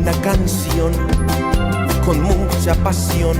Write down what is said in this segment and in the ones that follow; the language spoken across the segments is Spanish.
una canción con mucha pasión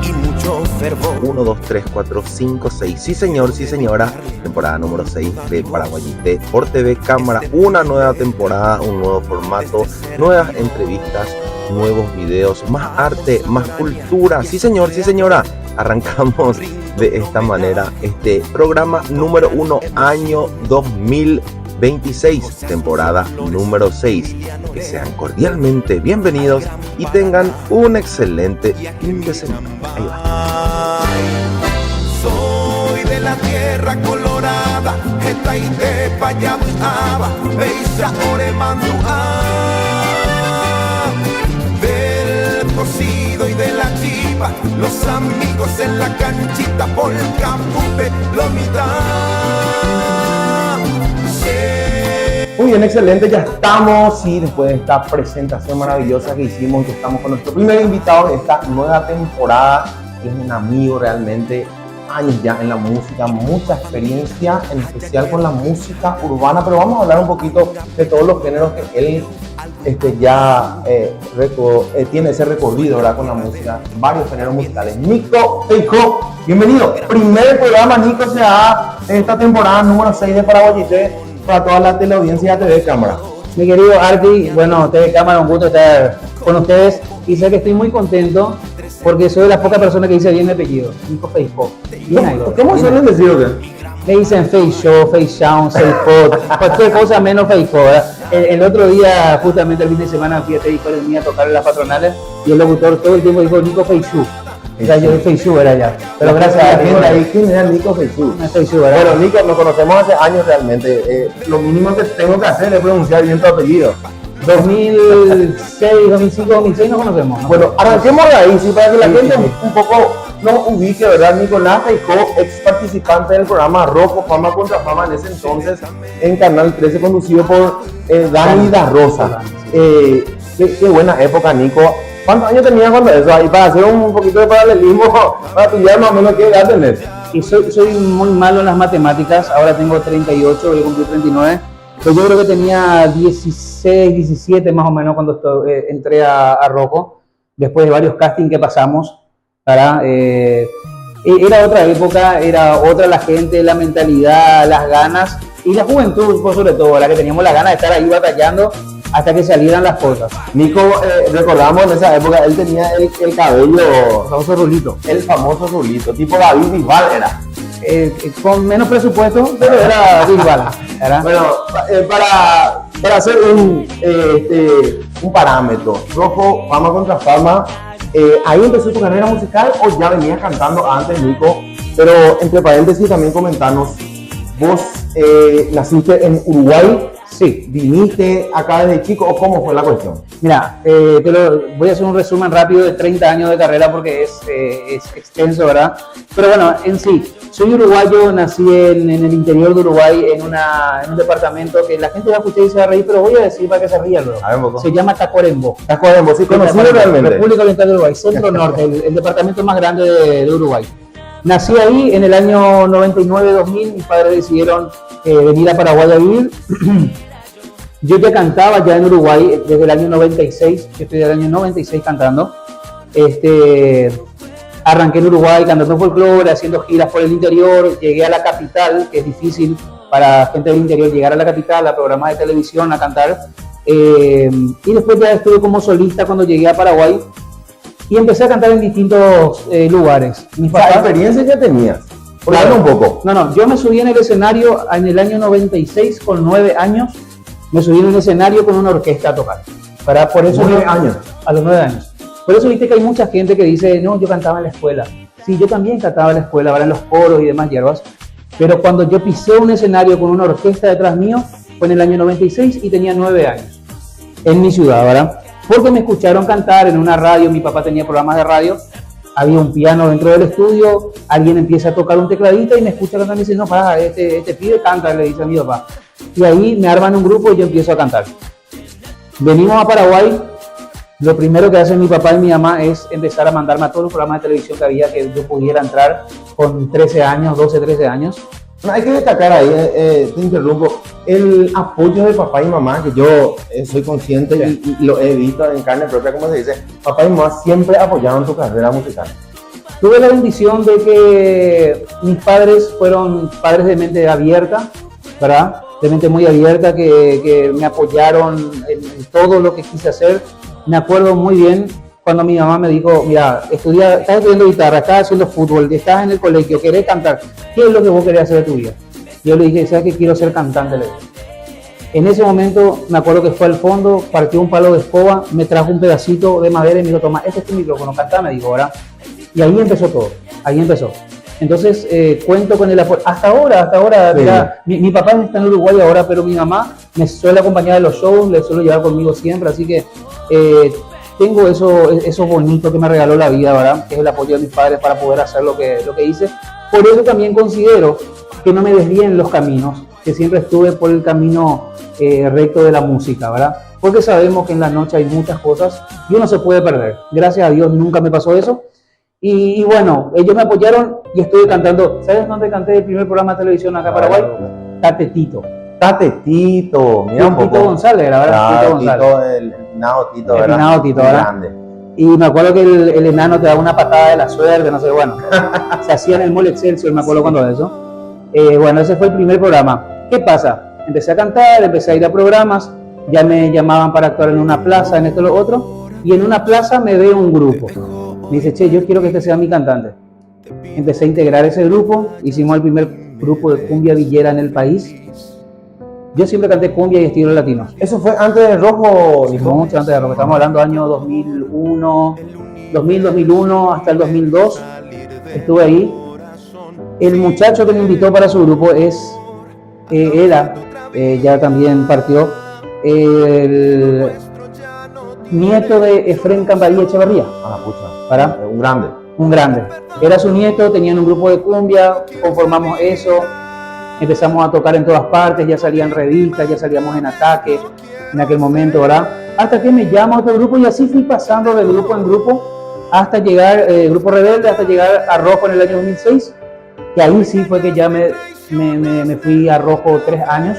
y mucho fervor. 1, 2, 3, 4, 5, 6. Sí, señor, sí, señora. Temporada número 6 de Paraguayité por TV Cámara. Una nueva temporada, un nuevo formato, nuevas entrevistas, nuevos videos, más arte, más cultura. Sí, señor, sí, señora. Arrancamos de esta manera este programa número 1, año 2026, temporada número 6. Que sean cordialmente bienvenidos y tengan un excelente fin de semana. Ahí va. Soy de la tierra colorada, Etaite, Payamitaba, Beisa, Oremandua, del cocido y de la chiva, los amigos en la canchita, Polka, Pupe, Lomita. Muy bien, excelente, ya estamos y después de esta presentación maravillosa que hicimos, que estamos con nuestro primer invitado de esta nueva temporada, que es un amigo realmente, años ya en la música, mucha experiencia, en especial con la música urbana, pero vamos a hablar un poquito de todos los géneros que él tiene ese recorrido, ¿verdad? Con la música, varios géneros musicales. Nico Feijó, bienvenido. Primer programa, Nico, se da esta temporada número 6 de Paraguayité para toda la teleaudiencia de TV Cámara. Mi querido Arti, bueno, TV Cámara, un gusto estar con ustedes y sé que estoy muy contento porque soy de las pocas personas que dice bien mi apellido, Nico Feijó. ¿Cómo suelen decir o qué? Me dicen Feijó, Feijão, Feijó, cualquier cosa menos Feijó, ¿verdad? El otro día, justamente el fin de semana, fui a TV Cámara a tocar en las patronales y el locutor todo el tiempo dijo Nico Feijó. O sea, yo soy Feijó, era ya. Pero gracias a Dios. ¿Quién era Nico Feijó? Bueno, Nico, nos conocemos hace años realmente. Lo mínimo que tengo que hacer es pronunciar bien tu apellido. 2006, 2005, 2006 nos conocemos, ¿no? Bueno, arranquemos de ahí, sí, para que la gente un poco nos ubique, ¿verdad? Nicolás Feijó, ex participante del programa Rojo, Fama contra Fama, en ese entonces en Canal 13, conducido por Dani Da Rosa. Qué buena época, Nico. ¿Cuántos años tenías cuando eso? Y para hacer un poquito de paralelismo, para pillar más o menos qué edad tenés. Y soy muy malo en las matemáticas, ahora tengo 38, voy a cumplir 39. Pero yo creo que tenía 16, 17 más o menos cuando entré a Rojo, después de varios castings que pasamos, ¿verdad? Era otra época, era otra la gente, la mentalidad, las ganas y la juventud, por sobre todo, la que teníamos la ganas de estar ahí batallando hasta que salieran las cosas. Nico, recordamos en esa época, él tenía el cabello, el famoso rulito, tipo David Bisbal era. Con menos presupuesto, pero era Bisbal. Bueno, para hacer un parámetro, Rojo, Fama contra Fama, ¿ahí empezó tu carrera musical o ya venías cantando antes, Nico? Pero entre paréntesis también comentanos, ¿vos naciste en Uruguay? Sí. ¿Viniste acá desde chico o cómo fue la cuestión? Mira, voy a hacer un resumen rápido de 30 años de carrera porque es extenso, ¿verdad? Pero bueno, en sí, soy uruguayo, nací en el interior de Uruguay, en un departamento que la gente va a escuchar y se va a reír, pero voy a decir para que se rían. Se llama Tacuarembó. Tacuarembó, sí, conocido realmente. República Oriental de Uruguay, centro-norte, el departamento más grande de Uruguay. Nací ahí en el año 99-2000, mis padres decidieron venir a Paraguay a vivir. Yo ya cantaba ya en Uruguay desde el año 96, yo estoy del año 96 cantando. Arranqué en Uruguay cantando folclore, haciendo giras por el interior, llegué a la capital, que es difícil para gente del interior llegar a la capital, a programas de televisión, a cantar. Y después ya estuve como solista cuando llegué a Paraguay y empecé a cantar en distintos lugares. ¿La experiencia ya tenías? Claro, un poco. No, yo me subí en el escenario en el año 96 con 9 años. Me subí en el escenario con una orquesta a tocar. Por eso 9 años. A los 9 años. Por eso viste que hay mucha gente que dice, no, yo cantaba en la escuela. Sí, yo también cantaba en la escuela, ahora en los coros y demás hierbas. Pero cuando yo pisé un escenario con una orquesta detrás mío, fue en el año 96 y tenía 9 años. En mi ciudad, ¿verdad? Porque me escucharon cantar en una radio, mi papá tenía programas de radio, había un piano dentro del estudio, alguien empieza a tocar un tecladito y me escucha cantar y me dice, no, para, este pibe canta, le dice a mi papá. Y ahí me arman un grupo y yo empiezo a cantar. Venimos a Paraguay, lo primero que hacen mi papá y mi mamá es empezar a mandarme a todos los programas de televisión que había que yo pudiera entrar con 13 años, 12, 13 años. No, hay que destacar ahí, te interrumpo, el apoyo de papá y mamá, que yo soy consciente y lo he visto en carne propia, como se dice, papá y mamá siempre apoyaron tu carrera musical. Tuve la bendición de que mis padres fueron padres de mente abierta, ¿verdad? De mente muy abierta, que me apoyaron en todo lo que quise hacer. Me acuerdo muy bien cuando mi mamá me dijo, mira, estás estudiando guitarra, estás haciendo fútbol, estás en el colegio, querés cantar, ¿qué es lo que vos querés hacer de tu vida? Yo le dije, ¿sabes qué? Quiero ser cantante. En ese momento me acuerdo que fue al fondo, partió un palo de escoba, me trajo un pedacito de madera y me dijo, toma, este es tu micrófono, cantá, me dijo, ¿verdad? Y ahí empezó todo, ahí empezó. Entonces cuento con el apoyo, hasta ahora, mira, mi papá está en Uruguay ahora, pero mi mamá me suele acompañar en los shows, le suelo llevar conmigo siempre, así que tengo eso bonito que me regaló la vida, ¿verdad? Que es el apoyo de mis padres para poder hacer lo que hice. Por eso también considero que no me desvíen los caminos, que siempre estuve por el camino recto de la música, ¿verdad? Porque sabemos que en la noche hay muchas cosas y uno se puede perder. Gracias a Dios nunca me pasó eso. Y bueno, ellos me apoyaron y estuve cantando. ¿Sabes dónde canté el primer programa de televisión acá en Paraguay? Tatetito. Tatetito, mira un poco. Tito González, la verdad. Claro, Tito González. el finado Tito, El ¿verdad? finado Tito, ¿verdad? Grande. Y me acuerdo que el enano te daba una patada de la suerte, no sé, bueno. Se hacía en el Mall Excelsior, me acuerdo cuando de eso. Bueno, ese fue el primer programa. ¿Qué pasa? Empecé a cantar, empecé a ir a programas, ya me llamaban para actuar en una plaza, en esto y lo otro, y en una plaza me ve un grupo. Me dice, che, yo quiero que este sea mi cantante. Empecé a integrar ese grupo, hicimos el primer grupo de cumbia villera en el país. Yo siempre canté cumbia y estilos latinos. ¿Eso fue antes de Rojo, Nico? Mucho antes de Rojo, estamos hablando del año 2001 hasta el 2002, estuve ahí. El muchacho que me invitó para su grupo ya también partió, el nieto de Efrén Cambarí Echeverría. Ah, pucha. ¿Para? Un grande. Era su nieto, tenían un grupo de cumbia, conformamos eso, empezamos a tocar en todas partes, ya salían revistas, ya salíamos en Ataque en aquel momento, ¿verdad? Hasta que me llama otro grupo y así fui pasando de grupo en grupo hasta llegar, Grupo Rebelde, hasta llegar a Rojo en el año 2006. Y ahí sí fue que ya me fui a Rojo 3 años.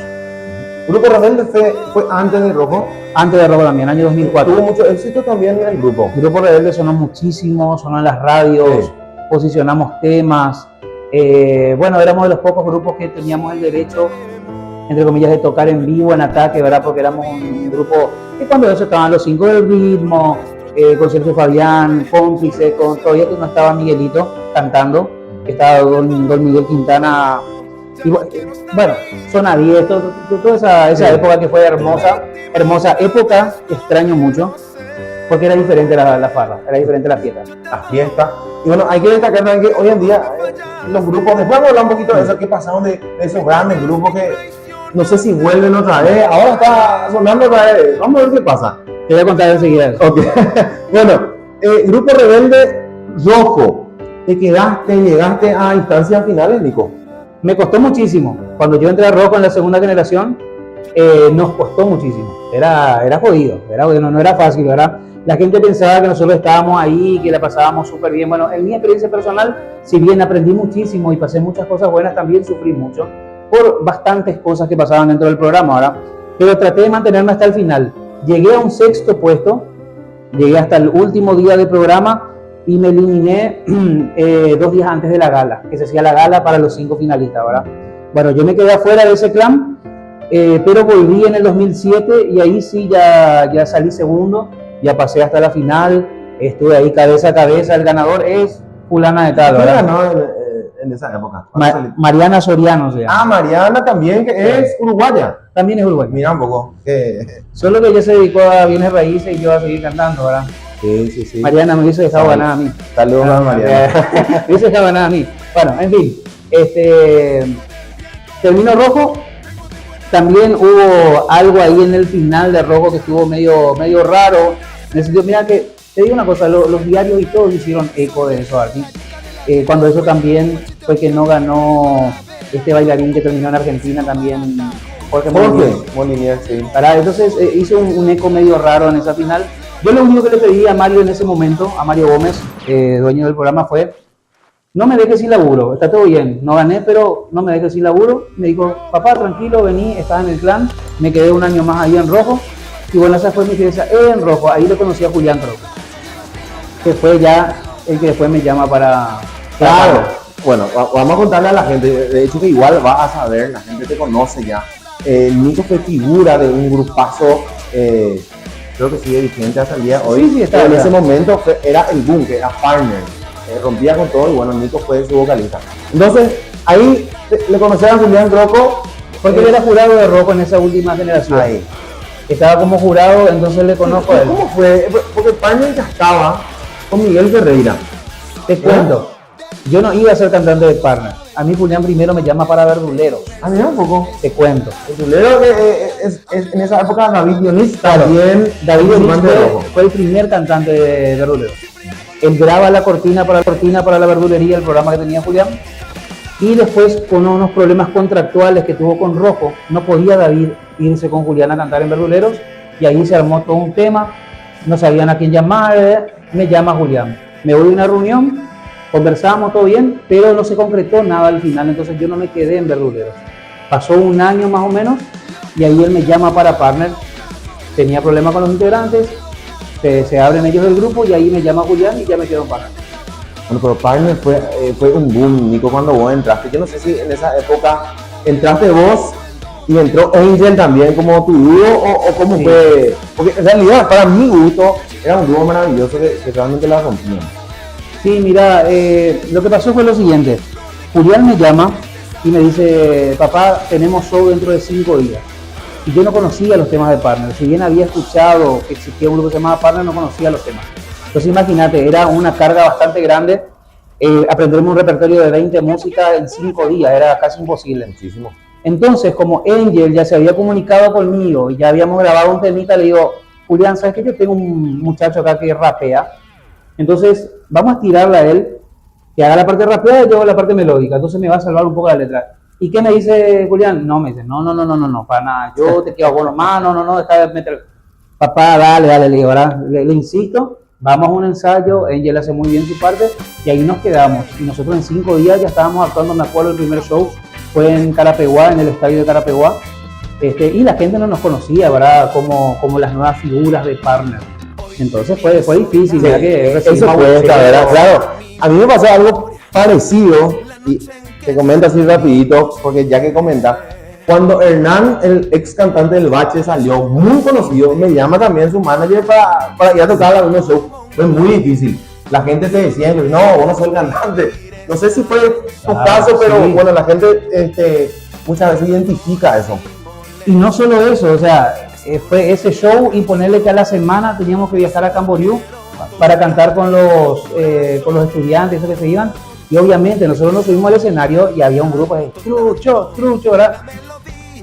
¿Grupo Rebelde fue antes de Rojo? Antes de Rojo también, año 2004. Tuvo mucho éxito también en el grupo. Grupo Rebelde sonó muchísimo, sonó en las radios, posicionamos temas. Bueno, éramos de los pocos grupos que teníamos el derecho, entre comillas, de tocar en vivo en Ataque, ¿verdad? Porque éramos un grupo que cuando eso estaban los 5 del ritmo, con Sergio Fabián, Cómplice, todavía que no estaba Miguelito cantando, estaba don Miguel Quintana. Y bueno, Zona 10, toda esa época que fue hermosa época que extraño mucho, porque era diferente la farra, era diferente la fiesta. La fiesta. Y bueno, hay que destacar también que hoy en día los grupos, después vamos a hablar un poquito de eso, que pasaron de esos grandes grupos que no sé si vuelven otra vez, ahora está sonando otra vez, vamos a ver qué pasa. Te voy a contar enseguida eso. Okay. Bueno, Grupo Rebelde Rojo, llegaste a instancias finales, Nico. Me costó muchísimo. Cuando yo entré a Rojo en la segunda generación, nos costó muchísimo. Era jodido, no era fácil, ¿verdad? La gente pensaba que nosotros estábamos ahí, que la pasábamos súper bien. Bueno, en mi experiencia personal, si bien aprendí muchísimo y pasé muchas cosas buenas, también sufrí mucho por bastantes cosas que pasaban dentro del programa, ¿verdad? Pero traté de mantenerme hasta el final. Llegué a un 6º puesto, llegué hasta el último día del programa y me eliminé 2 días antes de la gala, que se hacía la gala para los 5 finalistas, ¿verdad? Bueno, yo me quedé afuera de ese clan, pero volví en el 2007 y ahí sí ya salí segundo, ya pasé hasta la final, estuve ahí cabeza a cabeza, el ganador es fulana de tal, ¿verdad? ¿Quién ganó en esa época? Mariana Soriano se llama. Ah, Mariana también, que es uruguaya. También es uruguaya. Mira un poco. Solo que ella se dedicó a bienes raíces y yo a seguir cantando, ¿verdad? Sí. Mariana me hubiese dejado ganar a mí. Saludos a Mariana. Me hubiese dejado ganar a mí. Bueno, en fin, terminó Rojo. También hubo algo ahí en el final de Rojo que estuvo medio raro. En el sentido, mira que, te digo una cosa, los diarios y todos hicieron eco de eso aquí. Cuando eso también fue que no ganó este bailarín que terminó en Argentina también, Jorge Molinier, sí. Entonces hizo un eco medio raro en esa final. Yo lo único que le pedí a Mario en ese momento, a Mario Gómez, dueño del programa, fue no me dejes sin laburo, está todo bien, no gané, pero no me dejes sin laburo. Me dijo, papá, tranquilo, vení, estás en el clan, me quedé un año más ahí en Rojo, y bueno, esa fue mi experiencia en Rojo. Ahí le conocí a Julián Rojo, que fue ya el que después me llama para... Claro. Bueno, vamos a contarle a la gente, de hecho que igual vas a saber, la gente te conoce ya. Nico fue figura de un grupazo, creo que sigue vigente hasta el día de hoy. Sí, está en ese momento era el boom, que era Partner, rompía con todo y bueno, Nico fue su vocalista. Entonces, ahí le conocieron a Julián Rocco. Porque él era jurado de Rojo en esa última generación. Ahí. Estaba como jurado, entonces le conozco a él. ¿Cómo fue? Porque Partner ya estaba con Miguel Ferreira. Te cuento, yo no iba a ser cantante de Partner. A mí Julián primero me llama para Verduleros. A mí un poco. Te cuento. El Verdulero es en esa época David Dionis, Claro, también David Dionis Rojo. fue el primer cantante de Verduleros. Él graba la cortina para la verdulería, el programa que tenía Julián. Y después, con unos problemas contractuales que tuvo con Rojo, no podía David irse con Julián a cantar en Verduleros. Y ahí se armó todo un tema. No sabían a quién llamar. Me llama Julián. Me voy a una reunión, conversamos todo bien, pero no se concretó nada al final. Entonces yo no me quedé en Verduleros. Pasó un año más o menos y ahí él me llama para Partner. Tenía problemas con los integrantes. Se abren ellos del grupo y ahí me llama Julián y ya me quedo en Partner. Bueno, pero Partner fue un boom, Nico, cuando vos entraste. Yo no sé si en esa época entraste vos y entró Angel también como tu dúo o cómo Sí. fue. Porque en realidad, para mi gusto, era un dúo maravilloso que realmente la rompían. Sí, mira, lo que pasó fue lo siguiente. Julián me llama y me dice, papá, tenemos show dentro de 5 días. Y yo no conocía los temas de Partner. Si bien había escuchado que existía un grupo que se llamaba Partner, no conocía los temas. Entonces imagínate, era una carga bastante grande. Aprenderme un repertorio de 20 músicas en 5 días, era casi imposible. Muchísimo. Entonces, como Angel ya se había comunicado conmigo y ya habíamos grabado un temita, le digo, Julián, ¿sabes qué? Yo tengo un muchacho acá que rapea. Entonces, vamos a tirarle a él, que haga la parte rapeada y yo hago la parte melódica. Entonces me va a salvar un poco la letra. ¿Y qué me dice Julián? No, me dice, no, para nada. Yo te quedo con los manos, no, deja de meter. Papá, dale, le digo, ¿verdad? Le insisto, vamos a un ensayo, Angel hace muy bien su parte y ahí nos quedamos. Y nosotros en 5 días ya estábamos actuando, me acuerdo, el primer show fue en Carapeguá, en el estadio de Carapeguá. Y la gente no nos conocía, ¿verdad? Como las nuevas figuras de Partner. Entonces fue difícil, Sí, ya que eso cuesta, ¿verdad? Claro. A mí me pasó algo parecido y te comento así rapidito, porque ya que comenta, cuando Hernán, el ex cantante del Bache, salió muy conocido, me llama también su manager para ir a tocar algunos shows. Fue muy difícil. La gente te decía, no, vos no sos el cantante. No sé si fue tu caso, pero sí. bueno, la gente muchas veces identifica eso. Y no solo eso, o sea, fue ese show y ponerle que a la semana teníamos que viajar a Camboriú para cantar con los estudiantes, esos que se iban. Y obviamente nosotros nos subimos al escenario y había un grupo de trucho, ¿verdad?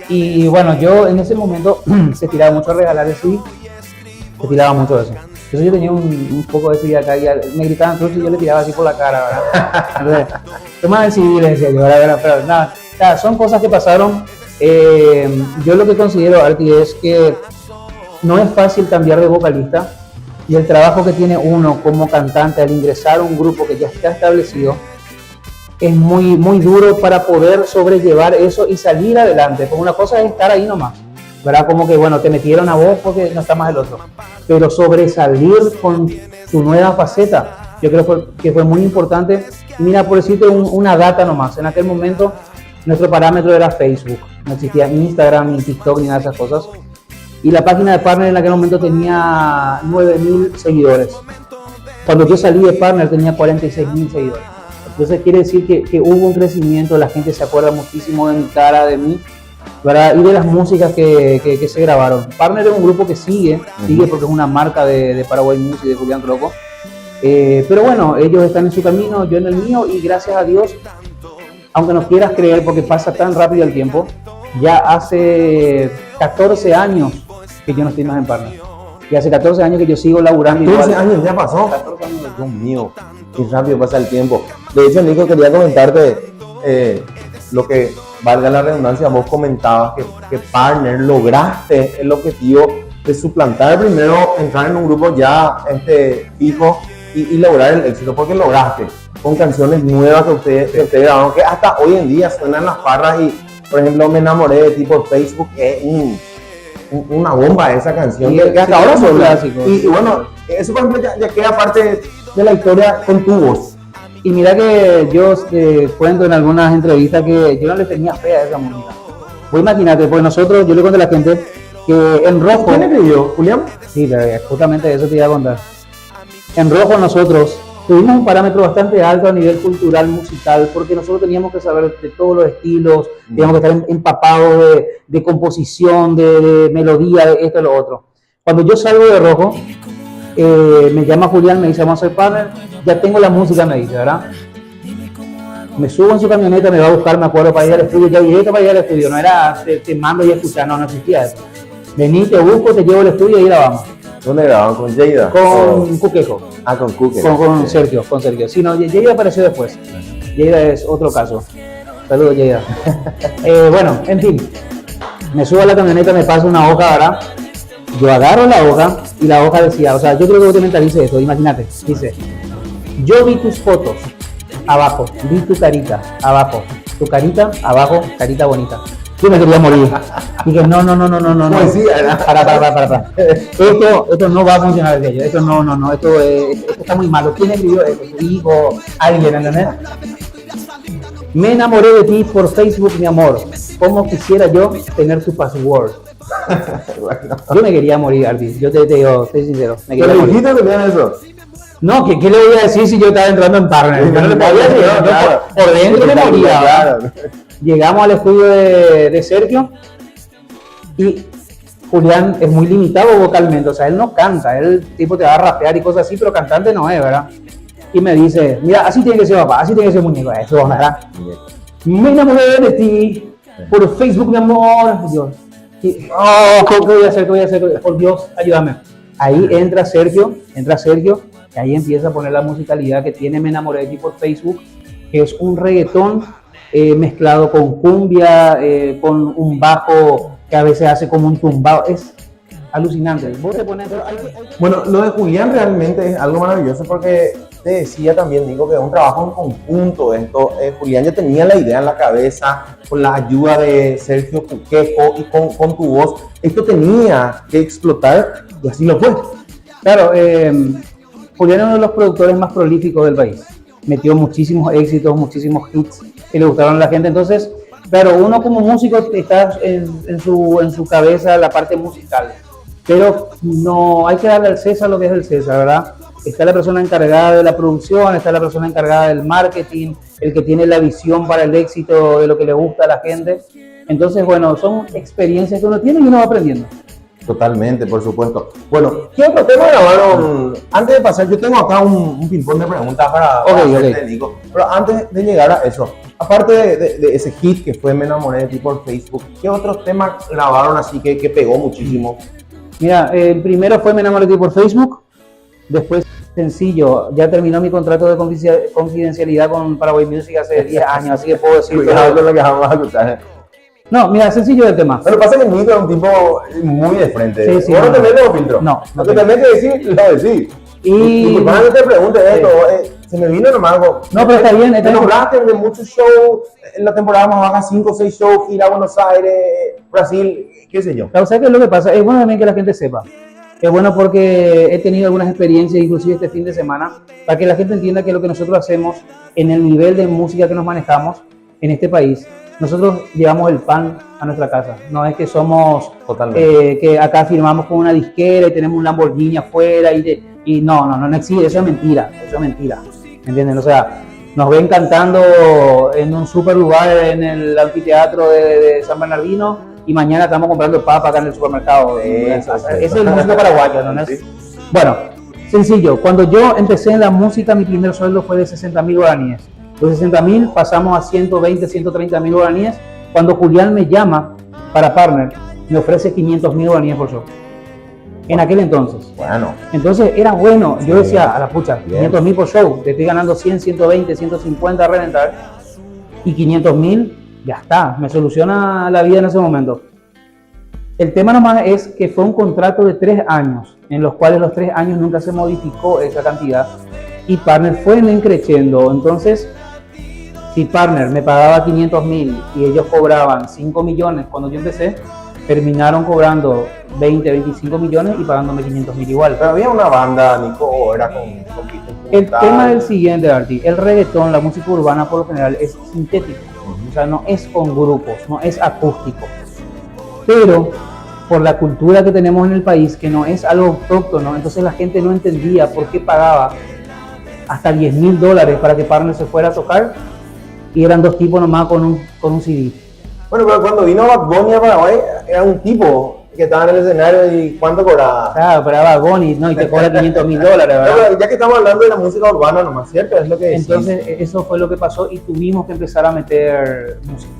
Y bueno, yo en ese momento se tiraba mucho a regalar así, se tiraba mucho de eso. Entonces yo tenía un poco de ese día acá y me gritaban trucho y yo le tiraba así por la cara, ¿verdad? Entonces, toma el CD, le decía yo, ¿verdad? Pero nada, son cosas que pasaron. Yo lo que considero, Arti, es que no es fácil cambiar de vocalista y el trabajo que tiene uno como cantante al ingresar a un grupo que ya está establecido es muy, muy duro para poder sobrellevar eso y salir adelante. Porque una cosa es estar ahí nomás, ¿verdad? Como que, bueno, te metieron a vos porque no está más el otro. Pero sobresalir con su nueva faceta, yo creo que fue muy importante. Y mira, por decirte una data nomás, en aquel momento nuestro parámetro era Facebook. No existía Instagram, ni TikTok, ni nada de esas cosas. Y la página de Partner en aquel momento tenía 9.000 seguidores. Cuando yo salí de Partner tenía 46.000 seguidores. Entonces quiere decir que hubo un crecimiento, la gente se acuerda muchísimo de mi cara, de mí, ¿verdad? Y de las músicas que se grabaron. Partner es un grupo que sigue porque es una marca de Paraguay Music, de Julián Rocco. Pero bueno, ellos están en su camino, yo en el mío, y gracias a Dios, aunque no quieras creer porque pasa tan rápido el tiempo, ya hace 14 años que yo no estoy más en Partner. Y hace 14 años que yo sigo laburando. 14 años ya pasó. 14 años. Dios mío, qué rápido pasa el tiempo. De hecho, Nico, quería comentarte lo que, valga la redundancia, vos comentabas que Partner lograste el objetivo de suplantar primero, entrar en un grupo ya fijo y lograr el éxito, porque lograste. con canciones nuevas que ustedes grabaron, que hasta hoy en día suenan las farras y, por ejemplo, Me enamoré de ti por Facebook, es una bomba esa canción, Sí, que hasta sí, ahora es un suena. clásico. Y bueno, eso por ejemplo ya queda parte de la historia con tu voz. Y mira que yo cuento en algunas entrevistas que yo no le tenía fe a esa música. Vos imagínate, pues nosotros, yo le cuento a la gente que en rojo... ¿Quién escribió, Julián? Sí, justamente eso te iba a contar. En rojo nosotros tuvimos un parámetro bastante alto a nivel cultural, musical, porque nosotros teníamos que saber de todos los estilos, teníamos que estar empapados de composición, de melodía, de esto y lo otro. Cuando yo salgo de rojo, me llama Julián, me dice, vamos a hacer partner, ya tengo la música, me dice, ¿verdad? Me subo en su camioneta, me va a buscar, me acuerdo, para ir al estudio, ya directo para ir al estudio, no era te mando y escuchar, no existía eso. Vení, te busco, te llevo al estudio y ahí grabamos. ¿Dónde grababan? ¿Con Jada? Con Cuquejo. Ah, con Cookie. Con Sergio. Sí, no, Jada apareció después. Jada es otro caso. Saludos, Jada. Bueno, en fin. Me subo a la camioneta, me paso una hoja, ¿verdad? Yo agarro la hoja y la hoja decía, o sea, yo creo que vos te mentalices esto, imagínate. Dice, yo vi tus fotos, abajo, vi tu carita, abajo, tu carita, abajo, carita bonita. Yo me quería morir. Dije, no. Poesía, ¿verdad? Para. Esto no va a funcionar, decía yo. Esto no. Esto está muy malo. ¿Quién escribió esto? Tu hijo, alguien, ¿entendés? Me enamoré de ti por Facebook, mi amor. ¿Cómo quisiera yo tener tu password? Bueno. Yo me quería morir, Arby. Yo te digo, estoy sincero. Me ¿Pero quería le morir. dijiste que tenían eso? No, ¿qué le voy a decir si yo estaba entrando en partner? Yo no le podía decir, yo Claro. por dentro me moría. Claro. Llegamos al estudio de Sergio y Julián es muy limitado vocalmente, o sea, él no canta, él tipo te va a rapear y cosas así, pero cantante no es, ¿verdad? Y me dice, mira, así tiene que ser papá, así tiene que ser muñeco, eso, ¿verdad? Me enamoré de ti por Facebook, mi amor. Y yo, ¿qué voy a hacer? Por Dios, ayúdame. Ahí entra Sergio, y ahí empieza a poner la musicalidad que tiene Me enamoré de ti por Facebook, que es un reggaetón mezclado con cumbia, con un bajo que a veces hace como un tumbado. Es alucinante. Vos te pones... Bueno, lo de Julián realmente es algo maravilloso porque te decía también, Nico, que es un trabajo en conjunto esto. Julián ya tenía la idea en la cabeza, con la ayuda de Sergio Cuquejo y con tu voz. Esto tenía que explotar y así lo fue. Claro, Julián es uno de los productores más prolíficos del país. Metió muchísimos éxitos, muchísimos hits que le gustaron a la gente. Entonces, claro, uno como músico está en su cabeza la parte musical. Pero no hay que darle al César lo que es del César, ¿verdad? Está la persona encargada de la producción, está la persona encargada del marketing, el que tiene la visión para el éxito de lo que le gusta a la gente. Entonces, bueno, son experiencias que uno tiene y uno va aprendiendo. Totalmente, por supuesto. Bueno, ¿qué otro tema grabaron? Antes de pasar, yo tengo acá un ping-pong de preguntas para hacerte, Nico. Pero antes de llegar a eso, aparte de ese hit que fue Me enamoré de ti por Facebook, ¿qué otros temas grabaron así que pegó muchísimo? Mira, el primero fue Me enamoré de ti por Facebook. Después, sencillo, ya terminó mi contrato de confidencialidad con Paraguay Music hace 10 años, así que puedo decir... Cuidado con lo que vamos a escuchar. No, mira, sencillo el tema. Pero pasa que Nico es un tipo muy de frente. Sí, ¿Vos no no. te metes o filtro? No, Lo que tenés que decir, lo decís. Y... Disculpame que te pregunte esto, se me vino nomás algo. No, pero está bien. Te nombraste de muchos shows, en la temporada más baja 5 o 6 shows, gira a Buenos Aires, Brasil, qué sé yo. ¿Sabes qué es lo que pasa? Es bueno también que la gente sepa. Es bueno porque he tenido algunas experiencias, inclusive este fin de semana, para que la gente entienda que lo que nosotros hacemos en el nivel de música que nos manejamos en este país, nosotros llevamos el pan a nuestra casa. No es que somos, que acá firmamos con una disquera y tenemos un Lamborghini afuera y no existe, eso es mentira, ¿me entienden? O sea, nos ven cantando en un super lugar en el anfiteatro de San Bernardino y mañana estamos comprando papa acá en el supermercado. Ese es el músico paraguayo, ¿no? Sí. Bueno, sencillo, cuando yo empecé en la música, mi primer sueldo fue de 60.000 guaraníes. De 60.000 pasamos a 120, 130.000 guaraníes. Cuando Julián me llama para partner, me ofrece 500.000 guaraníes por show. En aquel entonces. Bueno. Entonces era bueno. Yo Sí. decía, a la pucha, 500.000 por show, te estoy ganando 100, 120, 150 a reventar. Y 500.000, ya está, me soluciona la vida en ese momento. El tema nomás es que fue un contrato de 3 años, en los cuales los 3 años nunca se modificó esa cantidad. y Partner fue en creciendo. Entonces, si Partner me pagaba 500.000 y ellos cobraban 5 millones cuando yo empecé, terminaron cobrando 20, 25 millones y pagándome 500.000 igual. Pero había una banda, Nico, o era con El tema es el siguiente, Arti. El reggaetón, la música urbana por lo general es sintético. O sea, no es con grupos, no es acústico. Pero por la cultura que tenemos en el país, que no es algo autóctono, entonces la gente no entendía por qué pagaba hasta $10.000 para que Partner se fuera a tocar y eran dos tipos nomás con un CD. Bueno, pero cuando vino Bad Bunny a Paraguay, era un tipo que estaba en el escenario y ¿cuánto cobraba? Claro, pero Bad Bunny, ¿no? Y te cobra $500.000, ¿verdad? Pero ya que estamos hablando de la música urbana nomás, ¿cierto? Es lo que decís. Entonces, eso fue lo que pasó y tuvimos que empezar a meter músicos.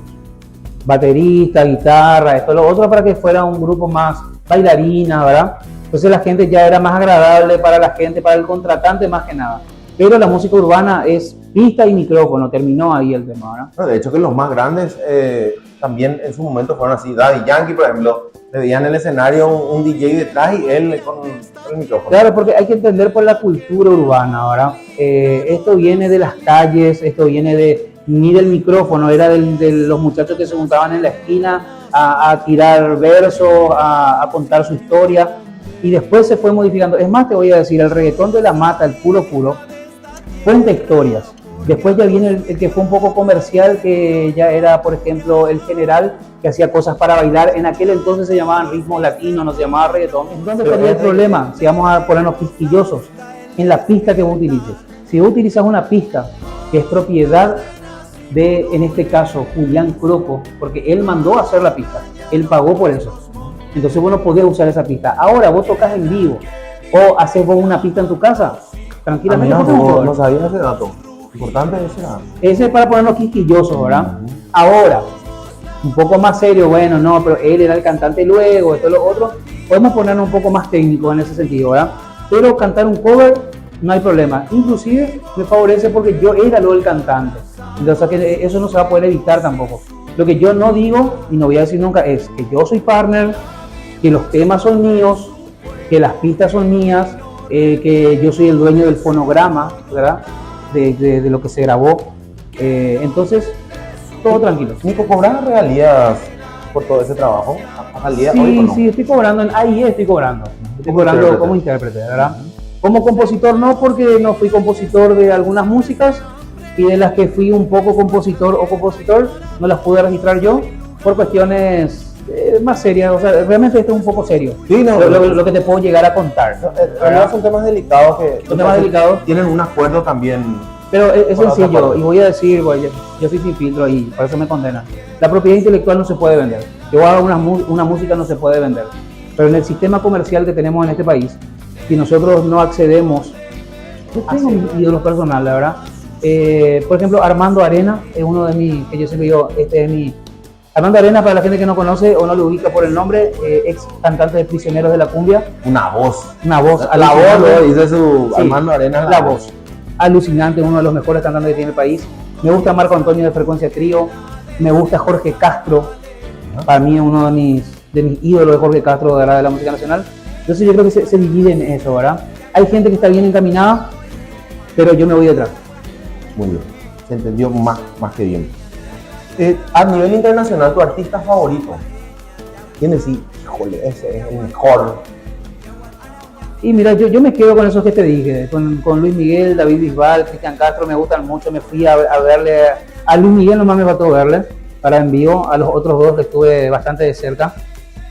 Baterista, guitarra, esto, lo otro, para que fuera un grupo más bailarina, ¿verdad? Entonces la gente ya era más agradable para la gente, para el contratante más que nada. Pero la música urbana es pista y micrófono, terminó ahí el tema, ¿verdad? No, de hecho que los más grandes también en su momento fueron así. Daddy Yankee, por ejemplo, le veían en el escenario un DJ detrás y él con el micrófono. Claro, porque hay que entender por la cultura urbana, ¿verdad? Esto viene de las calles, esto viene ni del micrófono, era de los muchachos que se juntaban en la esquina a tirar versos, a contar su historia, y después se fue modificando. Es más, te voy a decir, el reggaetón de la mata, el puro, cuenta historias. Después ya viene el que fue un poco comercial, que ya era, por ejemplo, el General, que hacía cosas para bailar. En aquel entonces se llamaban ritmo latino, no se llamaba reggaetón. Entonces sería el problema, si vamos a ponernos quisquillosos, en la pista que vos utilices. Si vos utilizas una pista que es propiedad de, en este caso, Julián Croco, porque él mandó a hacer la pista, él pagó por eso. Entonces vos no podés usar esa pista. Ahora vos tocas en vivo o haces vos una pista en tu casa, tranquilamente. No sabía ese dato. Importante ese dato. Ese es para ponernos quisquillosos, ¿verdad? Ahora, un poco más serio, bueno, no, pero él era el cantante luego, esto, lo otro. Podemos ponernos un poco más técnicos en ese sentido, ¿verdad? Pero cantar un cover, no hay problema. Inclusive me favorece porque yo era luego el cantante. Entonces que eso no se va a poder evitar tampoco. Lo que yo no digo, y no voy a decir nunca, es que yo soy Partner, que los temas son míos, que las pistas son mías, que yo soy el dueño del fonograma, ¿verdad? De lo que se grabó. Entonces, todo tranquilo. Nico, ¿cobras regalías por todo ese trabajo? ¿Al día Sí, hoy o no? sí, estoy cobrando, ahí estoy cobrando. Estoy cobrando como intérprete, ¿verdad? Como compositor no, porque no fui compositor de algunas músicas, y de las que fui un poco compositor no las pude registrar yo por cuestiones más serias. O sea, realmente esto es un poco serio. Sí, no, lo que te puedo llegar a contar. Además son temas delicados que Son temas delicados. tienen un acuerdo también. Pero es Por otra sencillo, parte. y voy a decir, yo soy sin filtro y por eso me condenan. La propiedad intelectual no se puede vender. Yo hago una música, no se puede vender. Pero en el sistema comercial que tenemos en este país, si nosotros no accedemos, yo tengo mis ídolos personales, la verdad. Por ejemplo, Armando Arena es uno de mis, que yo siempre digo, este es mi... Armando Arena, para la gente que no conoce o no lo ubica por el nombre, ex cantante de Prisioneros de la Cumbia. Una voz. Una voz La alucinante. voz, ¿no? Dice su Sí, Armando Arenas. la voz. Alucinante, uno de los mejores cantantes que tiene el país. Me gusta Marco Antonio de Frecuencia Trío. Me gusta Jorge Castro. Para mí es uno de mis ídolos de Jorge Castro de la música nacional. Entonces yo creo que se divide en eso, ¿verdad? Hay gente que está bien encaminada, pero yo me voy detrás. Muy bien. Se entendió más que bien. A nivel internacional, tu artista favorito. ¿Quién decir? Híjole, ese es el mejor. Y mira, yo me quedo con esos que te dije, con Luis Miguel, David Bisbal, Cristian Castro, me gustan mucho. Me fui a verle, a Luis Miguel nomás me faltó verle, para en vivo, a los otros dos que estuve bastante de cerca.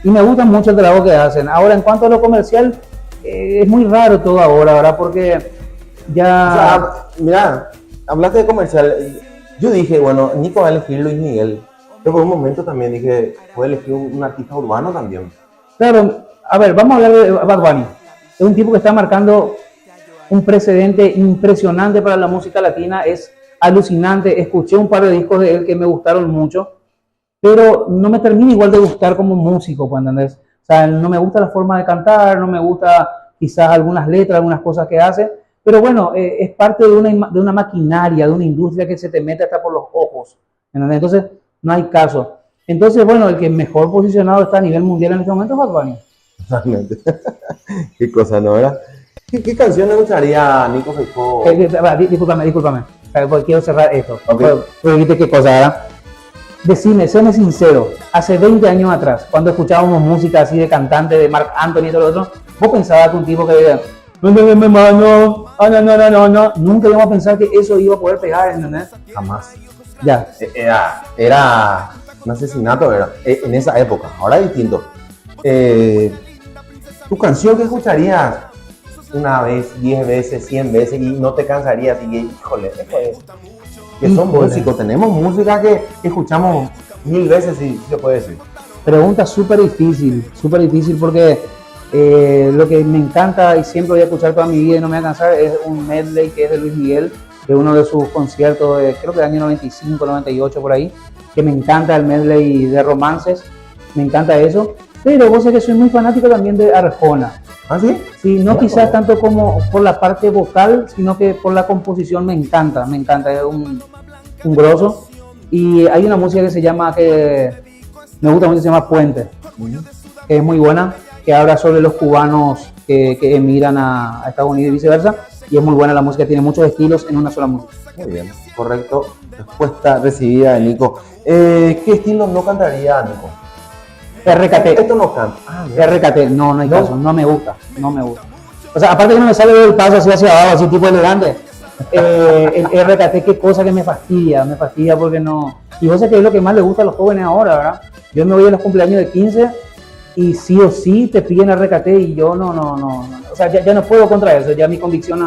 Y me gusta mucho el trabajo que hacen. Ahora, en cuanto a lo comercial, es muy raro todo ahora, ¿verdad? Porque ya... O sea, mira, hablaste de comercial. Yo dije, bueno, Nico va a elegir Luis Miguel. Pero por un momento también dije, puede elegir un artista urbano también. Claro, a ver, vamos a hablar de Bad Bunny. Es un tipo que está marcando un precedente impresionante para la música latina, es alucinante. Escuché un par de discos de él que me gustaron mucho, pero no me termina igual de gustar como músico, ¿entendés? O sea, no me gusta la forma de cantar, no me gusta quizás algunas letras, algunas cosas que hace, pero bueno, es parte de una maquinaria, de una industria que se te mete hasta por los ojos, ¿entendés? Entonces, no hay caso. Entonces, bueno, el que mejor posicionado está a nivel mundial en este momento es Bad Bunny. Realmente. Qué cosa, ¿no? ¿Verdad? ¿Qué canción le gustaría a Nico Feijóo? Discúlpame, porque quiero cerrar esto. Ok. Porque viste qué cosa, ¿verdad? Decime, séme sincero, hace 20 años atrás, cuando escuchábamos música así de cantante, de Marc Anthony y todo lo otro, vos pensabas que un tipo que diga, no, nunca íbamos a pensar que eso iba a poder pegar, ¿entendés? Jamás. Ya. Era un asesinato, en esa época. Ahora es distinto. ¿Tu canción que escucharías una vez, 10 veces, 100 veces y no te cansarías? Y que, híjole, esto es. Que son Híjole. músicos, tenemos música que escuchamos 1000 veces, si se puede decir. Pregunta súper difícil porque lo que me encanta y siempre voy a escuchar toda mi vida y no me voy a cansar es un medley que es de Luis Miguel, de uno de sus conciertos de, creo que del año 95, 98 por ahí, que me encanta el medley de romances, me encanta eso, pero vos sabés que soy muy fanático también de Arjona. ¿Ah, sí? Sí, no Mira, quizás bueno. tanto como por la parte vocal, sino que por la composición me encanta, es un grosso. Y hay una música que se llama, que me gusta mucho, se llama Puente, que es muy buena, que habla sobre los cubanos que emigran a Estados Unidos y viceversa, y es muy buena la música, tiene muchos estilos en una sola música. Muy bien, correcto. Respuesta recibida de Nico. ¿Qué estilo no cantaría Nico? RKT. Esto no canta. RKT, no hay ¿No? caso, no me gusta. O sea, aparte que no me sale del paso así hacia abajo, así tipo elegante. El RKT, qué cosa que me fastidia porque no. Y vos sabés que es lo que más le gusta a los jóvenes ahora, ¿verdad? Yo me voy a los cumpleaños de 15 y sí o sí te piden RKT y yo no. O sea, ya no puedo contra eso, ya mi convicción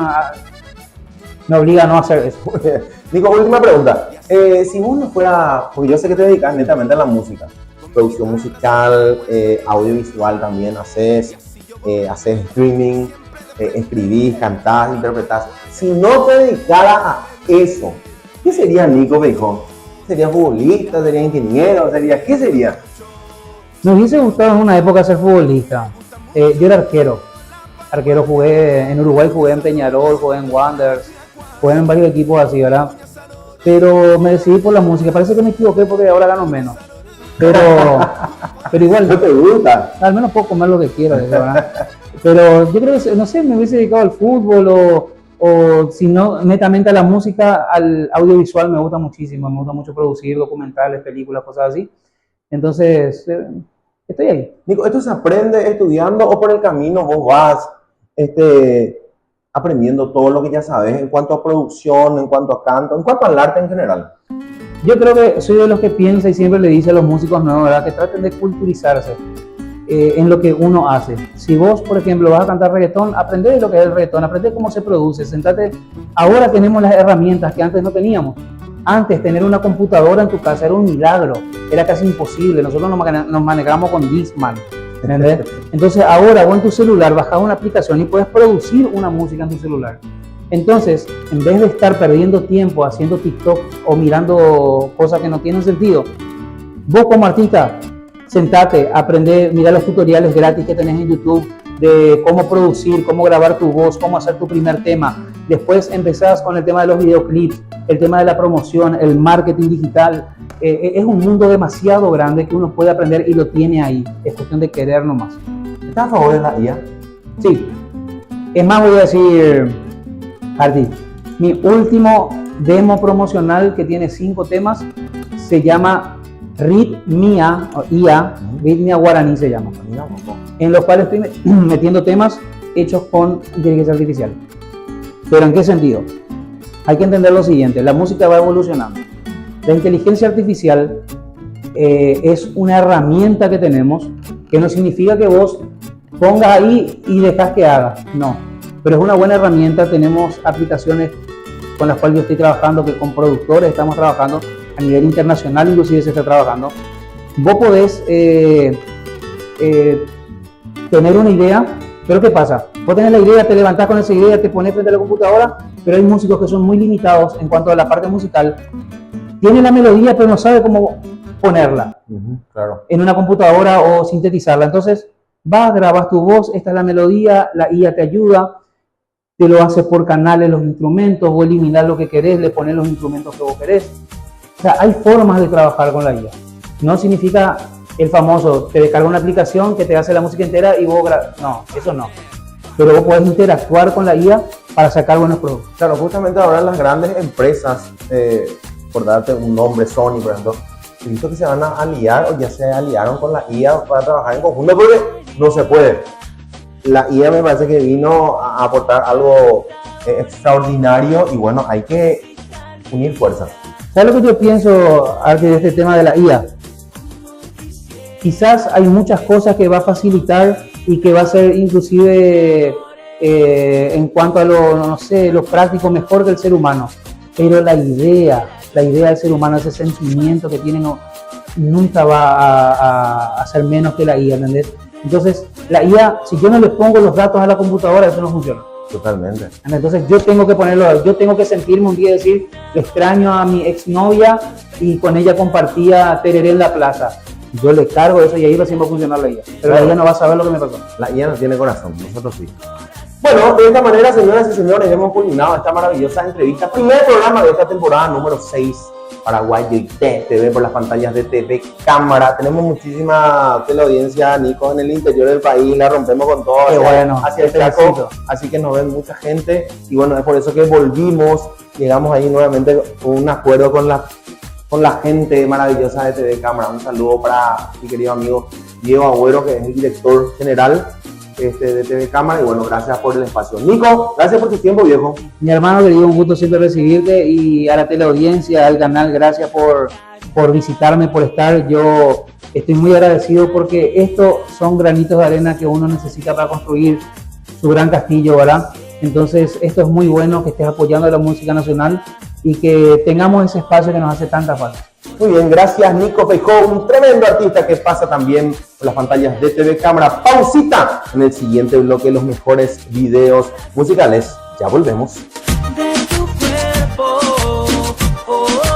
me obliga a no hacer eso. Nico, última pregunta. Si vos no fuera, porque yo sé que te dedicas netamente a la música, producción musical, audiovisual también, haces streaming, escribís, cantás, interpretás. Si no te dedicaras a eso, ¿qué sería Nico Feijóo? ¿Sería futbolista? ¿Sería ingeniero? ¿Qué sería? Me hubiese gustado en una época ser futbolista. Yo era arquero. Jugué en Uruguay, jugué en Peñarol, jugué en Wanderers, jugué en varios equipos así, ¿verdad? Pero me decidí por la música. Parece que me equivoqué porque ahora gano menos. Pero igual, ¿No te gusta? al menos puedo comer lo que quiero, ¿verdad? Pero yo creo que, no sé, me hubiese dedicado al fútbol o si no, netamente a la música, al audiovisual me gusta muchísimo. Me gusta mucho producir documentales, películas, cosas así. Entonces, estoy ahí. Nico, ¿esto se aprende estudiando o por el camino vos vas aprendiendo todo lo que ya sabes en cuanto a producción, en cuanto a canto, en cuanto al arte en general? Yo creo que soy de los que piensa y siempre le dice a los músicos nuevos, ¿verdad?, que traten de culturizarse en lo que uno hace. Si vos, por ejemplo, vas a cantar reggaetón, aprende de lo que es el reggaetón, aprende cómo se produce, sentate. Ahora tenemos las herramientas que antes no teníamos. Antes, tener una computadora en tu casa era un milagro, era casi imposible. Nosotros nos manejamos con Discman, ¿entendés? Entonces, ahora vos en tu celular bajás una aplicación y puedes producir una música en tu celular. Entonces, en vez de estar perdiendo tiempo haciendo TikTok o mirando cosas que no tienen sentido, vos como artista, sentate, aprende, mira los tutoriales gratis que tenés en YouTube de cómo producir, cómo grabar tu voz, cómo hacer tu primer tema. Después empezás con el tema de los videoclips, el tema de la promoción, el marketing digital. Es un mundo demasiado grande que uno puede aprender y lo tiene ahí. Es cuestión de querer nomás. ¿Estás a favor de la IA? Sí. Es más, voy a decir, Arti, mi último demo promocional que tiene 5 temas se llama Ritmia, o IA, Ritmia Guaraní se llama, en los cuales estoy metiendo temas hechos con inteligencia artificial. ¿Pero en qué sentido? Hay que entender lo siguiente, la música va evolucionando. La inteligencia artificial es una herramienta que tenemos, que no significa que vos pongas ahí y dejas que haga, no. Pero es una buena herramienta, tenemos aplicaciones con las cuales yo estoy trabajando, que con productores estamos trabajando, a nivel internacional inclusive se está trabajando. Vos podés tener una idea, pero ¿qué pasa? Vos tenés la idea, te levantás con esa idea, te pones frente a la computadora, pero hay músicos que son muy limitados en cuanto a la parte musical. Tiene la melodía, pero no sabe cómo ponerla Claro. en una computadora o sintetizarla. Entonces, vas, grabas tu voz, esta es la melodía, la IA te ayuda, te lo hace por canales los instrumentos, vos eliminás lo que querés, le pones los instrumentos que vos querés. O sea, hay formas de trabajar con la IA. No significa el famoso, te descarga una aplicación que te hace la música entera y vos grabas. No, eso no. pero vos podés interactuar con la IA para sacar buenos productos. Claro, justamente ahora las grandes empresas, por darte un nombre, Sony, por ejemplo, he visto que se van a aliar o ya se aliaron con la IA para trabajar en conjunto porque no se puede. La IA me parece que vino a aportar algo extraordinario y bueno, hay que unir fuerzas. ¿Sabes lo que yo pienso de este tema de la IA? Quizás hay muchas cosas que va a facilitar y que va a ser inclusive en cuanto a lo práctico mejor que el ser humano. Pero la idea del ser humano, ese sentimiento que tiene, nunca va a ser menos que la IA, ¿entendés? Entonces, la IA, si yo no le pongo los datos a la computadora, eso no funciona. Totalmente. Entonces yo tengo que ponerlo, yo tengo que sentirme un día y decir, extraño a mi exnovia y con ella compartía tereré en la plaza. Yo le cargo eso y ahí recién va a funcionar la IA. Pero la IA no va a saber lo que me pasó. La IA no tiene corazón, nosotros sí. Bueno, de esta manera, señoras y señores, hemos culminado esta maravillosa entrevista. Primer programa de esta temporada número 6. Paraguay TV por las pantallas de TV Cámara. Tenemos muchísima teleaudiencia, Nico, en el interior del país, la rompemos con todo hacia el Chaco, así que nos ven mucha gente y bueno, es por eso que volvimos, llegamos ahí nuevamente con un acuerdo con la gente maravillosa de TV Cámara. Un saludo para mi querido amigo Diego Agüero, que es el director general de TV Cámara, y bueno, gracias por el espacio. Nico, gracias por tu tiempo, viejo. Mi hermano querido, un gusto siempre recibirte, y a la teleaudiencia, al canal, gracias por visitarme, por estar. Yo estoy muy agradecido porque estos son granitos de arena que uno necesita para construir su gran castillo, ¿verdad? Entonces, esto es muy bueno, que estés apoyando a la música nacional y que tengamos ese espacio que nos hace tanta falta. Muy bien, gracias Nico Feijó, un tremendo artista que pasa también por las pantallas de TV Cámara. Pausita en el siguiente bloque, los mejores videos musicales. Ya volvemos. De tu cuerpo, oh, oh.